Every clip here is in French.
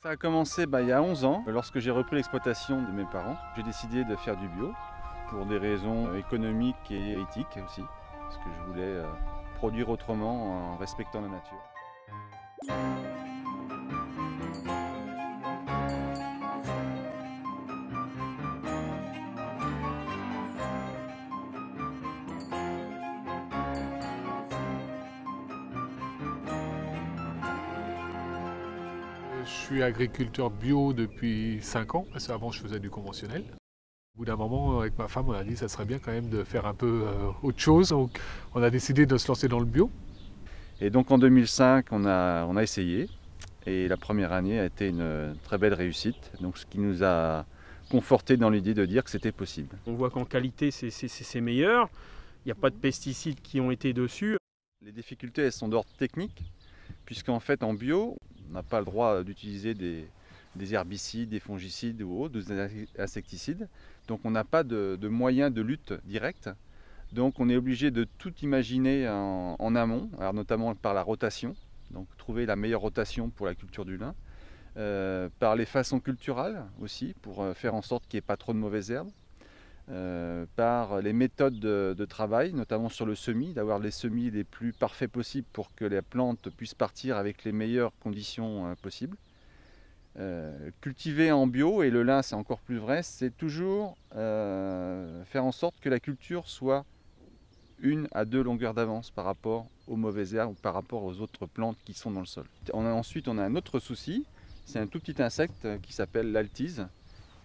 Ça a commencé il y a 11 ans, lorsque j'ai repris l'exploitation de mes parents. J'ai décidé de faire du bio pour des raisons économiques et éthiques aussi, parce que je voulais produire autrement en respectant la nature. Je suis agriculteur bio depuis 5 ans, parce qu'avant je faisais du conventionnel. Au bout d'un moment, avec ma femme, on a dit que ça serait bien quand même de faire un peu autre chose. Donc on a décidé de se lancer dans le bio. Et donc en 2005, on a essayé, et la première année a été une très belle réussite, donc ce qui nous a conforté dans l'idée de dire que c'était possible. On voit qu'en qualité, c'est meilleur. Il n'y a pas de pesticides qui ont été dessus. Les difficultés, elles sont d'ordre technique, puisqu'en fait en bio, on n'a pas le droit d'utiliser des herbicides, des fongicides ou autres, des insecticides. Donc on n'a pas de moyens de lutte directe. Donc on est obligé de tout imaginer en amont, alors notamment par la rotation, donc trouver la meilleure rotation pour la culture du lin, par les façons culturales aussi, pour faire en sorte qu'il n'y ait pas trop de mauvaises herbes, par les méthodes de travail, notamment sur le semis, d'avoir les semis les plus parfaits possibles pour que les plantes puissent partir avec les meilleures conditions possibles. Cultiver en bio, et le lin c'est encore plus vrai, c'est toujours faire en sorte que la culture soit 1 à 2 longueurs d'avance par rapport aux mauvaises herbes ou par rapport aux autres plantes qui sont dans le sol. Ensuite on a un autre souci, c'est un tout petit insecte qui s'appelle l'altise,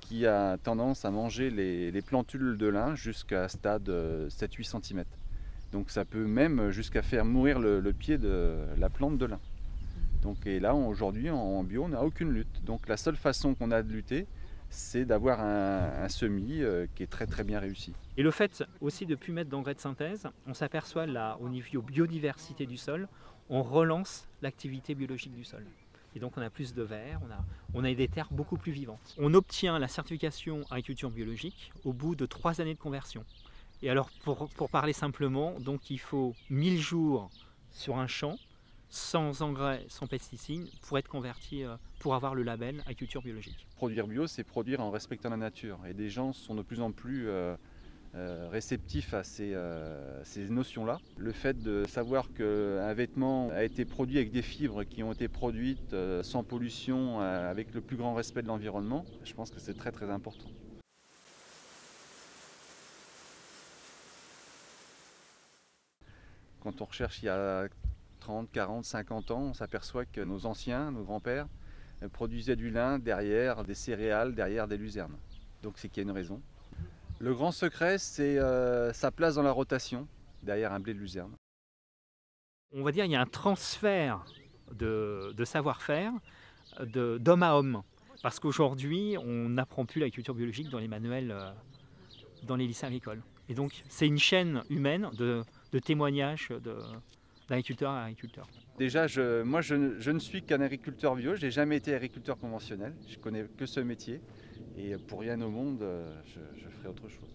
qui a tendance à manger les plantules de lin jusqu'à stade 7-8 cm. Donc ça peut même jusqu'à faire mourir le pied de la plante de lin. Donc, et là aujourd'hui en bio on n'a aucune lutte. Donc la seule façon qu'on a de lutter, c'est d'avoir un semis qui est très très bien réussi. Et le fait aussi de ne plus mettre d'engrais de synthèse, on s'aperçoit là au niveau biodiversité du sol, on relance l'activité biologique du sol. Et donc on a plus de verre, on a des terres beaucoup plus vivantes. On obtient la certification agriculture biologique au bout de 3 années de conversion. Et alors pour parler simplement, donc il faut 1000 jours sur un champ, sans engrais, sans pesticides, pour être converti, pour avoir le label agriculture biologique. Produire bio, c'est produire en respectant la nature. Et des gens sont de plus en plus réceptifs à ces notions-là. Le fait de savoir qu'un vêtement a été produit avec des fibres qui ont été produites sans pollution, avec le plus grand respect de l'environnement, je pense que c'est très très important. Quand on recherche il y a 30, 40, 50 ans, on s'aperçoit que nos anciens, nos grands-pères, produisaient du lin derrière des céréales, derrière des luzernes. Donc c'est qu'il y a une raison. Le grand secret, c'est sa place dans la rotation, derrière un blé de luzerne. On va dire qu'il y a un transfert de savoir-faire d'homme à homme. Parce qu'aujourd'hui, on n'apprend plus la culture biologique dans les manuels, dans les lycées agricoles. Et donc, c'est une chaîne humaine de témoignages d'agriculteur à agriculteur. Déjà, moi je ne suis qu'un agriculteur bio, je n'ai jamais été agriculteur conventionnel, je connais que ce métier et pour rien au monde je ferai autre chose.